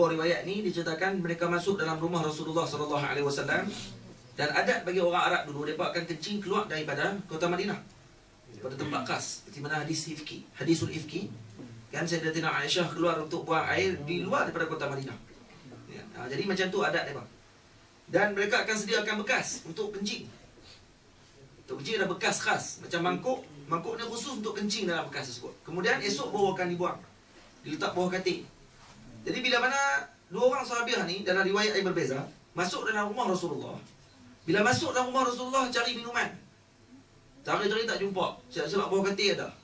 dua riwayat ni diceritakan mereka masuk dalam rumah Rasulullah SAW, dan adat bagi orang Arab dulu, mereka akan kencing keluar daripada kota Madinah, pada tempat khas, seperti mana hadisul ifki kan, Sayyidatina Aisyah keluar untuk buang air di luar daripada kota Madinah ya. Jadi macam tu adat mereka. Dan mereka akan sediakan bekas untuk kencing. Untuk kencing ada bekas khas, macam mangkuk. Mangkuk ni khusus untuk kencing dalam bekas tersebut. Kemudian esok baru akan dibuang, diletak bawah katil. Jadi bila mana dua orang sahabiah ni dalam riwayat yang berbeza masuk dalam rumah Rasulullah. Bila masuk dalam rumah Rasulullah cari minuman, cari-cari tak jumpa. Siap-siap bawah katil ada.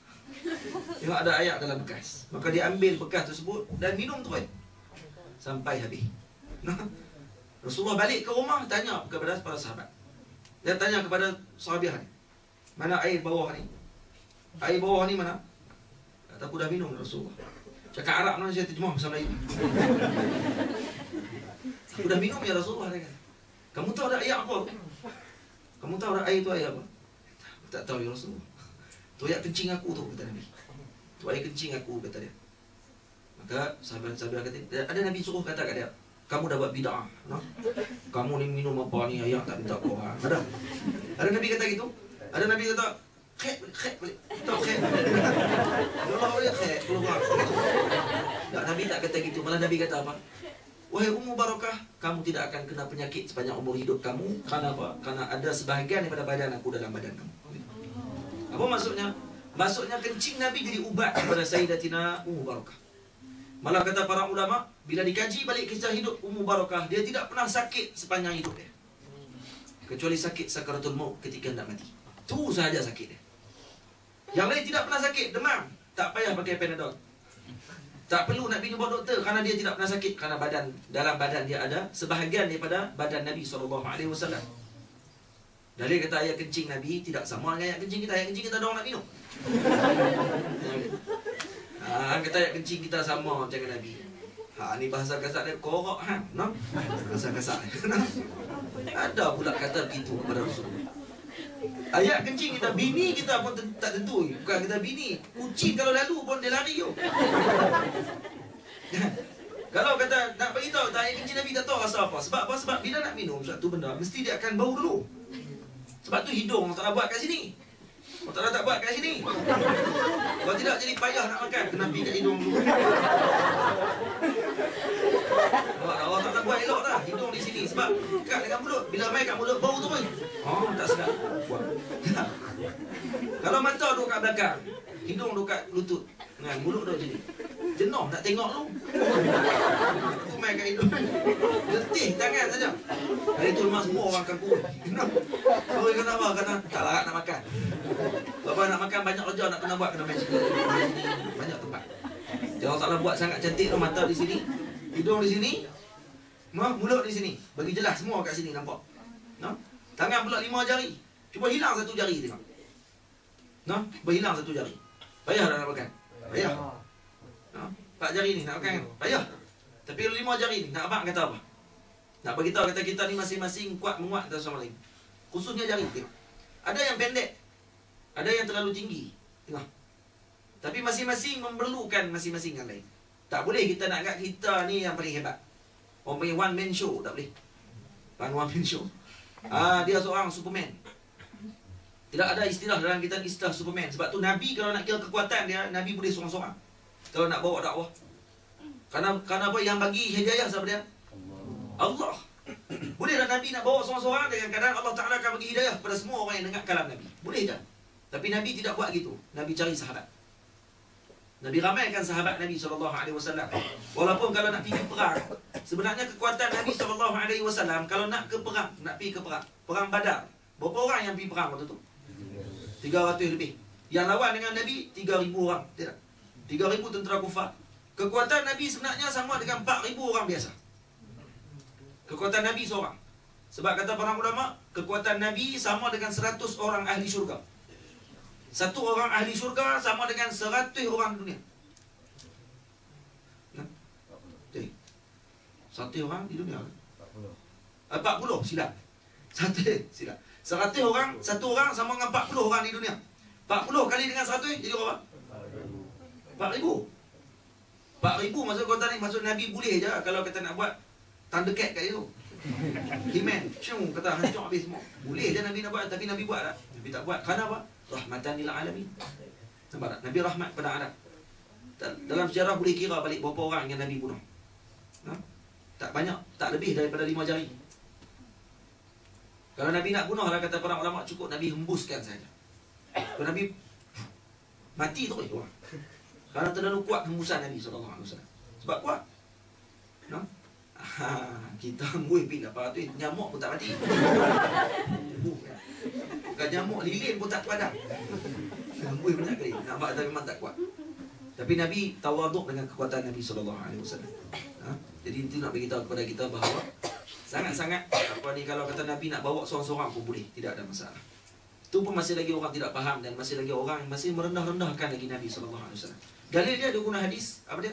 Tengok ada air dalam bekas. Maka dia ambil bekas tersebut dan minum terus sampai habis. Rasulullah balik ke rumah, tanya kepada para sahabat. Dia tanya kepada sahabiah ni, mana air bawah ni? Air bawah ni mana? Kata, aku dah minum Rasulullah. Cakap Arab mana, saya terjemah bahasa Melayu. Aku dah minum ya Rasulullah, dia kata. Kamu tahu ada air apa? Kamu tahu ada air tu air apa? Aku tak tahu ya Rasulullah. Tu air kencing aku tu, kata Nabi. Tu air kencing aku, kata dia. Maka sahabat-sahabat kata, ada Nabi suruh kata kat dia, kamu dah buat bid'ah, no? Kamu ni minum apa ni, ayat tak minta korang. Ada Nabi kata gitu. Ada Nabi kata, khek balik. Tahu khek. Allah boleh khek, keluar. Tak, Nabi tak kata gitu. Malah Nabi kata apa? Wahai Ummu Barakah, kamu tidak akan kena penyakit sepanjang umur hidup kamu. Karena apa? Karena ada sebahagian daripada badan aku dalam badan kamu. Apa maksudnya? Maksudnya kencing Nabi jadi ubat kepada Sayyidatina Ummu Barakah. Malah kata para ulama, bila dikaji balik kisah hidup Ummu Barakah, dia tidak pernah sakit sepanjang hidup dia, kecuali sakit sakaratul maut ketika hendak mati. Tu sahaja sakit dia. Yang lain tidak pernah sakit. Demam, tak payah pakai Panadol. Tak perlu nak pergi buat doktor, kerana dia tidak pernah sakit. Kerana dalam badan dia ada sebahagian daripada badan Nabi SAW. Dalil kata ayat kencing Nabi tidak sama dengan ayat kencing kita. Ayat kencing kita ada orang nak minum. Kata ayat kencing kita sama macam dengan Nabi. Ni bahasa kasar dia korok no? Bahasa kasar. Ada pula kata begitu kepada Rasulullah. Ayat kencing kita, bini kita pun tak tentu. Bukan kita bini, kucing kalau lalu pun dia lari yo. Kalau kata nak bagi tahu tak, ayat kencing Nabi tak tahu rasa apa. Sebab apa? Sebab bila nak minum satu benda mesti dia akan bau dulu. Sebab tu hidung tak nak buat kat sini. Allah tak buat kat sini. Kalau tidak jadi payah nak makan, kena pergi kat hidung dulu. Allah tak buat elok dah hidung di sini. Sebab dekat dengan mulut, bila main kat mulut bau tu pun tak sedap. Kalau mata duduk kat belakang, hidung duduk kat lutut, dengan mulut duduk sini, jenuh nak tengok lu. Aku main kat hidung, letih tangan saja. Hari tu rumah semua orang akan kurus. Kau kenapa? Kerana tak larat nak makan. Kalau nak makan banyak kerja nak kena buat, kena main sini. Banyak tempat. Jangan salah buat sangat cantik tu, mata di sini, hidung di sini, mulut di sini. Bagi jelas semua kat sini nampak. No? Tangan pula 5 jari. Cuba hilang 1 jari tengok. No? Berhilang 1 jari. Payah dah nak makan. Payah. No? 4 jari ni nak makan. Payah. Tapi 5 jari ni nak abang kata apa? Nak bagi tahu kata kita ni masing-masing kuat menguat antara sama lain. Khususnya jari tengok. Ada yang pendek, ada yang terlalu tinggi. Tengok. Tapi masing-masing memerlukan masing-masing yang lain. Tak boleh kita nak anggap kita ni yang paling hebat. Orang panggil one man show, tak boleh. One man show. Dia seorang Superman. Tidak ada istilah dalam kita istilah Superman. Sebab tu Nabi kalau nak kira kekuatan dia, Nabi boleh seorang-seorang. Kalau nak bawa dakwah. Kerana apa yang bagi hidayah siapa dia? Allah. Bolehlah Nabi nak bawa seorang-seorang, dengan kadang Allah Ta'ala akan bagi hidayah kepada semua orang yang dengar kalam Nabi. Boleh tak? Tapi Nabi tidak buat gitu. Nabi cari sahabat. Nabi ramaikan sahabat Nabi SAW. Walaupun kalau nak pergi perang, sebenarnya kekuatan Nabi SAW kalau nak ke perang, nak pergi ke perang, perang Badar, berapa orang yang pergi perang waktu tu? 300 lebih. Yang lawan dengan Nabi 3,000 orang. Tidak, 3,000 tentera kufar. Kekuatan Nabi sebenarnya sama dengan 4,000 orang biasa. Kekuatan Nabi seorang. Sebab kata para ulama, kekuatan Nabi sama dengan 100 orang ahli syurga. 1 orang ahli syurga sama dengan 100 orang dunia. Jadi 1 orang di dunia 40 silap. 100 orang, 1 orang sama dengan 40 orang di dunia. 40 kali dengan 100 jadi berapa? 4,000. 4,000 masuk kota ni, maksud Nabi boleh je kalau kata nak buat Thundercat kat situ. He-Man, kata hancur habis semua. Boleh je Nabi nak buat, tapi Nabi buat tak? Nabi tak buat. Kerana apa? Rahmatan lil alamin. Nampak tak? Nabi rahmat pada alam. Dalam sejarah boleh kira balik berapa orang yang Nabi bunuh. Tak banyak, tak lebih daripada 5 jari. Kalau Nabi nak bunuh lah, kata para ulama, cukup Nabi hembuskan saja. Kalau Nabi mati tu orang. Kerana terlalu kuat hembusan Nabi SAW. Sebab kuat. Kita hembus pergi apa tu, nyamuk pun tak mati. Bukan nyamuk, lilin pun tak padam. Hembus banyak kali. Nampak tak, memang tak kuat. Tapi Nabi tawaduk dengan kekuatan Nabi SAW. Jadi itu nak beritahu kepada kita bahawa sangat-sangat kalau kata Nabi nak bawa seorang-seorang pun boleh, tidak ada masalah. Itu pun masih lagi orang tidak faham, dan masih lagi orang masih merendah-rendahkan lagi Nabi SAW. Dalil dia guna hadis, apa dia?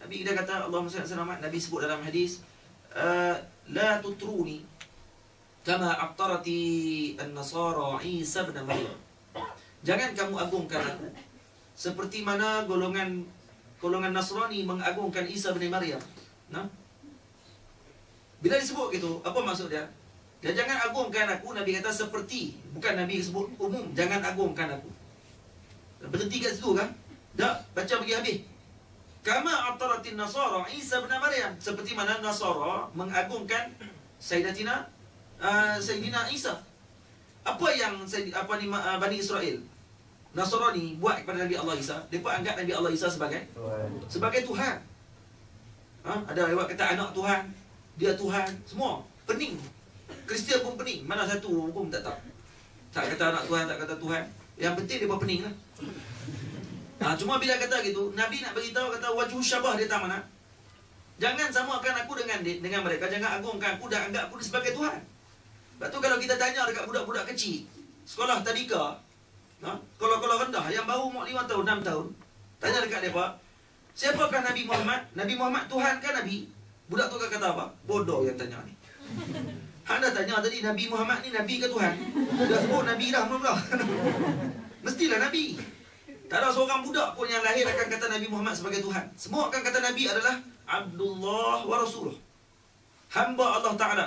Nabi kita kata, Allahumma salli alaihi wasallam, Nabi sebut dalam hadis, la tutruni kama aqtarati an-nasara Isa bin Maryam. Jangan kamu agungkan aku seperti mana golongan Nasrani mengagungkan Isa bin Maryam. Bila disebut gitu, apa maksud dia? Dia jangan agungkan aku, Nabi kata seperti, bukan Nabi sebut umum, jangan agungkan aku. Berhenti kat situ kan? Dah, baca pergi habis. Kama ataratin Nasara Isa bin Maryam, seperti mana Nasara mengagungkan Sayyidina Isa. Apa yang Bani Israel, Nasrani buat kepada Nabi Allah Isa, mereka anggap Nabi Allah Isa sebagai Tuhan. Ada lewat kata anak Tuhan, dia Tuhan, semua pening. Kristian pun pening, mana satu pun tak tahu. Tak kata anak Tuhan, tak kata Tuhan. Yang penting dia pun pening lah. Cuma bila kata gitu, Nabi nak beritahu, kata wajhu syabah dia tak mana. Jangan samakan aku dengan mereka, jangan agungkan aku dan anggap aku sebagai Tuhan. Sebab tu kalau kita tanya dekat budak-budak kecil, sekolah tadika, sekolah rendah yang baru umur 5 tahun, 6 tahun, tanya dekat mereka, siapakah Nabi Muhammad? Nabi Muhammad Tuhan kan Nabi? Budak tu kata apa? Bodoh yang tanya ni. Anda tanya tadi Nabi Muhammad ni Nabi ke Tuhan? Dah sebut Nabi dah mula-mula. Mestilah Nabi. Tak ada seorang budak pun yang lahir akan kata Nabi Muhammad sebagai Tuhan. Semua akan kata Nabi adalah Abdullah wa Rasuluh, hamba Allah Ta'ala.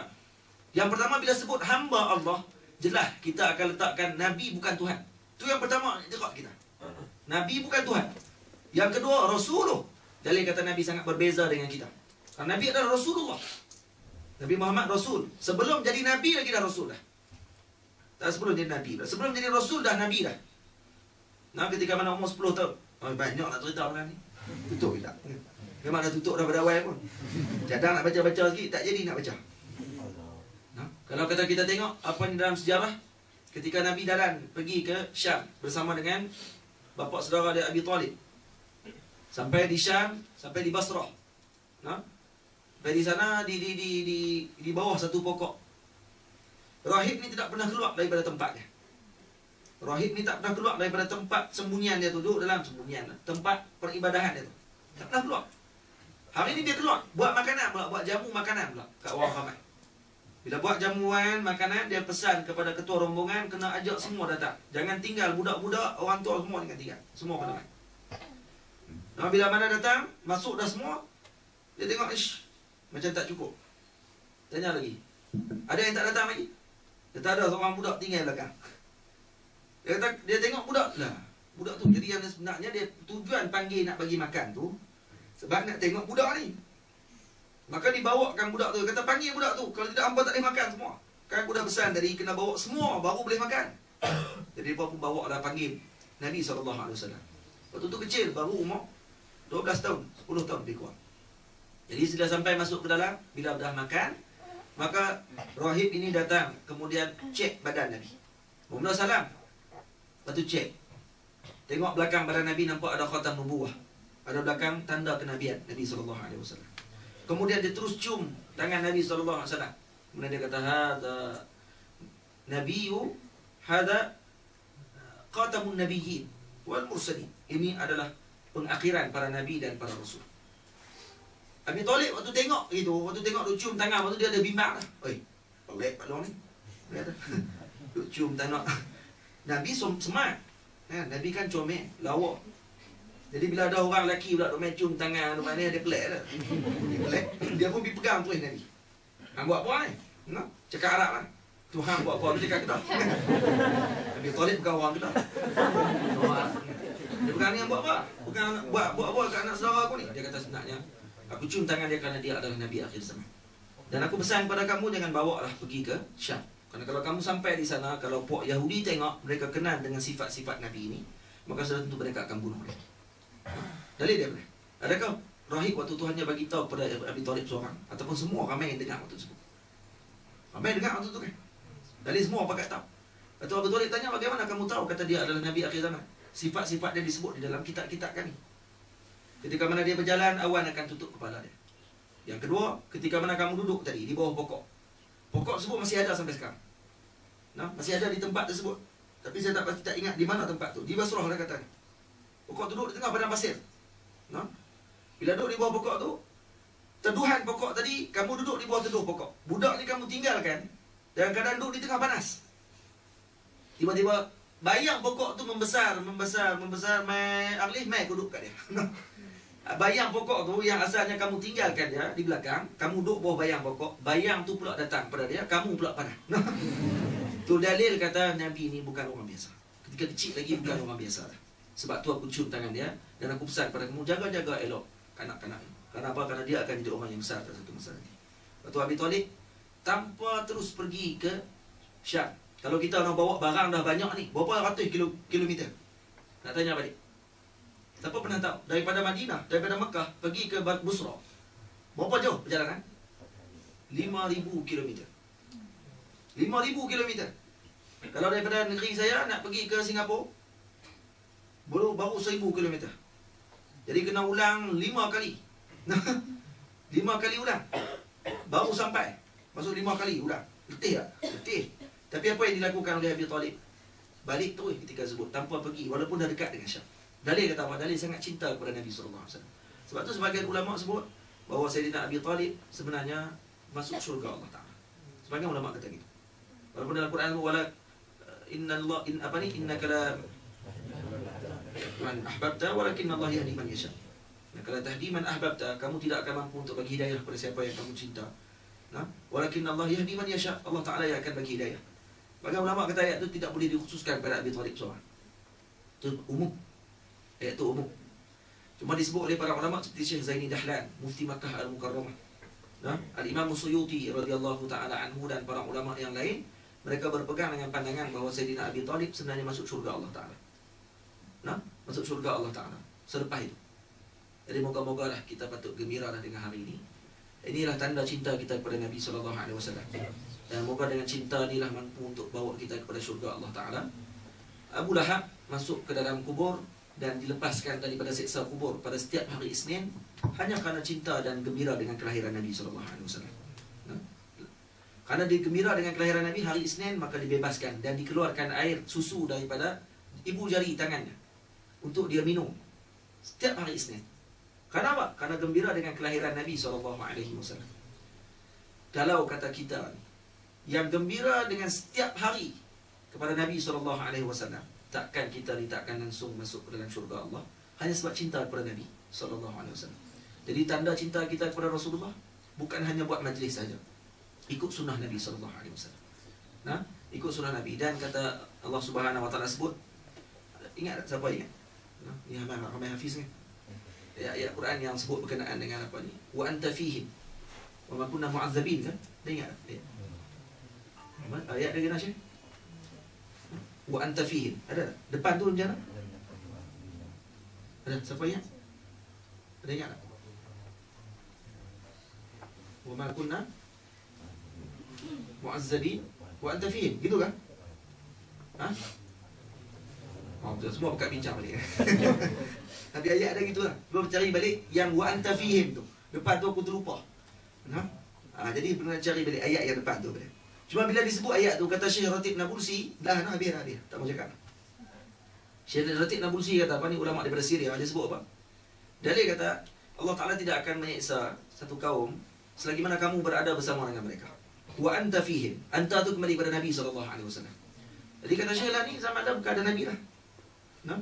Yang pertama bila sebut hamba Allah, jelas kita akan letakkan Nabi bukan Tuhan. Itu yang pertama dekat kita. Nabi bukan Tuhan. Yang kedua Rasuluh. Dalil kata Nabi sangat berbeza dengan kita. Karena Nabi adalah Rasulullah. Nabi Muhammad Rasul. Sebelum jadi Nabi lagi dah Rasul dah. Tak sebelum jadi Nabi dah. Sebelum jadi Rasul dah Nabi dah. Ketika mana umur 10 tahun. Banyak nak cerita orang ni. Tutup tak? Memang dah tutup dah pada awal pun. Cadang nak baca-baca sikit, tak jadi nak baca. Kalau kata kita tengok apa ni dalam sejarah, ketika Nabi Dalan pergi ke Syam bersama dengan bapa saudara dia Abi Talib. Sampai di Syam, sampai di Basrah. Sampai di sana di bawah satu pokok. Rahib ni tidak pernah keluar daripada tempatnya. Rahib ni tak pernah keluar daripada tempat sembunyian dia tu, duduk dalam sembunyian, tempat peribadahan dia tu. Tak pernah keluar. Hari ni dia keluar, buat makanan pula, buat jamu makanan pula kat orang ramai. Bila buat jamuan makanan, dia pesan kepada ketua rombongan, kena ajak semua datang. Jangan tinggal budak-budak, orang tua semua jangan tinggal. Semua kena main. Bila mana datang, masuk dah semua, dia tengok, macam tak cukup. Tanya lagi, ada yang tak datang lagi? Dia tak ada, seorang budak tinggal belakang. Dia tengok budak lah. Budak tu, jadi yang sebenarnya dia tujuan panggil nak bagi makan tu sebab nak tengok budak ni. Maka dibawakan budak tu, kata panggil budak tu, kalau tidak hangpa tak boleh makan semua. Kan aku dah pesan tadi kena bawa semua baru boleh makan. Jadi dia pun bawa dah panggil Nabi SAW. Waktu tu kecil, baru umur 12 tahun, 10 tahun lebih kurang. Jadi sudah sampai masuk ke dalam, bila dah makan, maka rahib ini datang, kemudian cek badan Nabi. Mula salam. Lepas tu cek. Tengok belakang badan Nabi, nampak ada khatam nubuwah. Ada belakang tanda kenabian Nabi SAW. Kemudian dia terus cium tangan Nabi SAW. Kemudian dia kata, Hada Nabiyu, Hada Qatamun Nabiyyin wal Mursalin. Ini adalah pengakhiran para Nabi dan para Rasul. Abi Talib waktu tengok gitu, waktu tengok dia cium tangan, waktu dia ada bimbang lah. Oi, pelik Pak Long ni. Dia kata, duk cium tangan. Nabi semak. Nabi kan comel, lawak. Jadi bila ada orang lelaki pula duk main cium tangan, duk mana dia pelik dah. Dia pelik, dia pun pergi pegang tu Nabi. Hang buat apa ni? Nah, cakap Arab kan. Tu hang buat apa? Dia cakap Kedah. Nabi Talib pegang orang Kedah. Dia pegang ni hang buat apa? Bukan buat apa kat anak saudara aku ni. Dia kata sebenarnya aku cium tangan dia kerana dia adalah Nabi akhir zaman. Dan aku pesan kepada kamu jangan bawa lah pergi ke Syam. Kerana kalau kamu sampai di sana, kalau puak Yahudi tengok mereka kenal dengan sifat-sifat Nabi ini, maka sudah tentu mereka akan bunuh dia. Dalil dia boleh. Adakah rahib waktu Tuhannya bagi tahu kepada Abi Talib seorang ataupun semua ramai yang dengar waktu tersebut? Ramai dengar waktu tu kan? Dalil semua pakat tahu. Lepas Abi Talib tanya, bagaimana kamu tahu kata dia adalah Nabi akhir zaman? Sifat-sifat dia disebut di dalam kitab-kitab kami. Ketika mana dia berjalan, awan akan tutup kepala dia. Yang kedua, ketika mana kamu duduk tadi di bawah pokok. Pokok tersebut masih ada sampai sekarang. Nah, masih ada di tempat tersebut. Tapi saya tak ingat di mana tempat tu. Di Basrah dia kata. Pokok duduk di tengah padang pasir. Nah, bila duduk di bawah pokok tu, teduhan pokok tadi, kamu duduk di bawah teduh pokok. Budak ni kamu tinggalkan dalam keadaan duduk di tengah panas. Tiba-tiba bayang pokok tu membesar, mai Arif mai duduk kat dia. Bayang pokok tu yang asalnya kamu tinggalkan dia di belakang, kamu duduk bawah bayang pokok, bayang tu pula datang pada dia, kamu pula panah. Tu dalil kata Nabi ni bukan orang biasa. Ketika kecil lagi bukan orang biasa dah. Sebab tu aku cium tangan dia dan aku pesan pada kamu jaga-jaga elok kanak-kanak ni. Kerana apa? Kerana dia akan jadi orang yang besar pada satu masa nanti. Lepas tu Abi Talib tanpa terus pergi ke Syam. Kalau kita nak bawa barang dah banyak ni, berapa ratus kilometer? Nak tanya balik. Siapa pernah tahu? Daripada Madinah, daripada Mekah pergi ke Busra. Berapa jauh perjalanan? 5,000 kilometer. 5,000 kilometer. Kalau daripada negeri saya nak pergi ke Singapura, baru 1,000 kilometer. Jadi kena ulang 5 kali. 5 kali ulang. Baru sampai. Masuk 5 kali ulang. Letih tak? Letih. Tapi apa yang dilakukan oleh Abi Talib? Balik terus ketika sebut tanpa pergi walaupun dah dekat dengan Syam. Dalil kata apa? Dalil sangat cinta kepada Nabi SAW. Sebab tu sebagian ulama sebut bahawa Sayyidina Abi Talib sebenarnya masuk syurga Allah Ta'ala. Sebagian ulama kata gitu. Walaupun dalam Quran wala innaka la man ahbabta walakinna Allah yahdi man yasha. Kalau tahdi man ahbabta, kamu tidak akan mampu untuk bagi hidayah kepada siapa yang kamu cinta. Nah, walakinna Allah yahdi man yasha. Allah Ta'ala yang akan bagi hidayah. Bagaimana ulama kata ayat itu tidak boleh dikhususkan pada Abi Talib seorang. Itu umum. Ayat itu umum. Cuma disebut oleh para ulama seperti Syekh Zaini Dahlan, Mufti Makkah Al-Mukarramah. Nah, Al-Imam Suyuti radhiyallahu taala anhu dan para ulama yang lain, mereka berpegang dengan pandangan bahawa Sayyidina Abi Talib sebenarnya masuk syurga Allah Taala. Nah, masuk syurga Allah Taala selepas itu. Jadi moga-mogalah kita patut gembiralah dengan hari ini. Inilah tanda cinta kita kepada Nabi sallallahu alaihi wasallam. Dan moga dengan cinta inilah mampu untuk bawa kita kepada syurga Allah Taala. Abu Lahab masuk ke dalam kubur dan dilepaskan daripada siksa kubur pada setiap hari Isnin hanya kerana cinta dan gembira dengan kelahiran Nabi sallallahu alaihi wasallam. Karena dia gembira dengan kelahiran Nabi hari Isnin, maka dibebaskan dan dikeluarkan air susu daripada ibu jari tangannya untuk dia minum setiap hari Isnin. Kenapa? Karena gembira dengan kelahiran Nabi SAW. Kalau kata kita yang gembira dengan setiap hari kepada Nabi SAW, takkan kita takkan langsung masuk ke dalam syurga Allah hanya sebab cinta kepada Nabi SAW. Jadi tanda cinta kita kepada Rasulullah bukan hanya buat majlis saja. Ikut sunnah Nabi SAW. Nah, ikut sunnah Nabi. Dan kata Allah Subhanahu Wa Taala sebut, ingat tak siapa ingat? Nah, ni ramai hafiz kan? Ayat Quran yang sebut berkenaan dengan apa ni? Wa anta fihim wa ma kunna mu'azzabin kan? Dia ingat? Ayat dia kena Syekh? Wa anta fihim. Ada tak? Depan tu macam mana? Ada siapa ingat? Ada ingat tak? Wa ma kunna mu'azzabin wa anta fihim, gitu kan? Ha? Oh, semua buka bincang balik. Tapi ayat ada gitu lah. Cuba cari balik yang wa anta fihim tu. Depan tu aku terlupa. Jadi pernah cari balik ayat yang depan tu. Cuma bila disebut ayat tu, kata Syekh Ratib Nabulsi, dah habis. Tak mau cakap. Syekh Ratib Nabulsi kata apa ni, ulama daripada Syria. Dia sebut apa? Dalil kata Allah Ta'ala tidak akan menyiksa satu kaum selagi mana kamu berada bersama dengan mereka. Wa anta fihim. Anta tu kembali kepada Nabi SAW. Jadi kata Syekh lah ni, zaman dah bukan ada Nabi lah. Nah?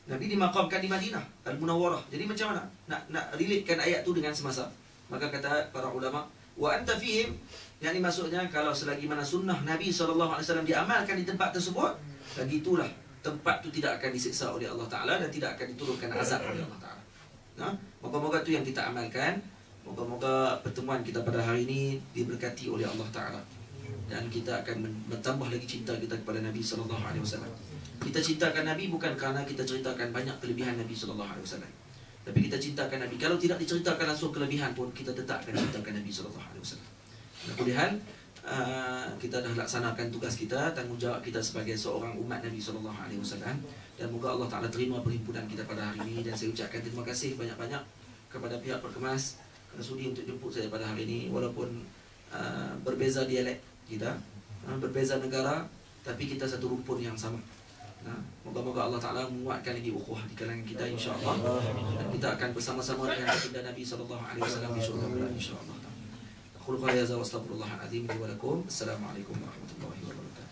Nabi dimakamkan di Madinah Al-Munawwarah. Jadi macam mana nak relatekan ayat tu dengan semasa? Maka kata para ulama, wa anta fihim, yakni maksudnya kalau selagi mana sunnah Nabi SAW diamalkan di tempat tersebut, lagi itulah tempat tu tidak akan disiksa oleh Allah Ta'ala dan tidak akan diturunkan azab oleh Allah Ta'ala. Moga-moga tu yang kita amalkan. Moga-moga pertemuan kita pada hari ini diberkati oleh Allah Ta'ala, dan kita akan bertambah lagi cinta kita kepada Nabi SAW. Kita cintakan Nabi bukan kerana kita ceritakan banyak kelebihan Nabi SAW, tapi kita cintakan Nabi. Kalau tidak diceritakan langsung kelebihan pun, kita tetap akan cintakan Nabi SAW. Kemudian kita dah laksanakan tugas kita, tanggungjawab kita sebagai seorang umat Nabi SAW. Dan moga Allah Ta'ala terima perhimpunan kita pada hari ini. Dan saya ucapkan terima kasih banyak-banyak kepada pihak Perkemas kerana sudi untuk jemput saya pada hari ini. Walaupun berbeza dialek kita, berbeza negara, tapi kita satu rumpun yang sama. Moga-moga Allah Ta'ala menguatkan lagi ukhuwah di kalangan kita, insya-Allah. Dan kita akan bersama-sama dengan baginda Nabi SAW di syurga kelak, insya-Allah. Aqulu qawli hadza wa astaghfirullahal azim li wa lakum. Assalamualaikum warahmatullahi wabarakatuh.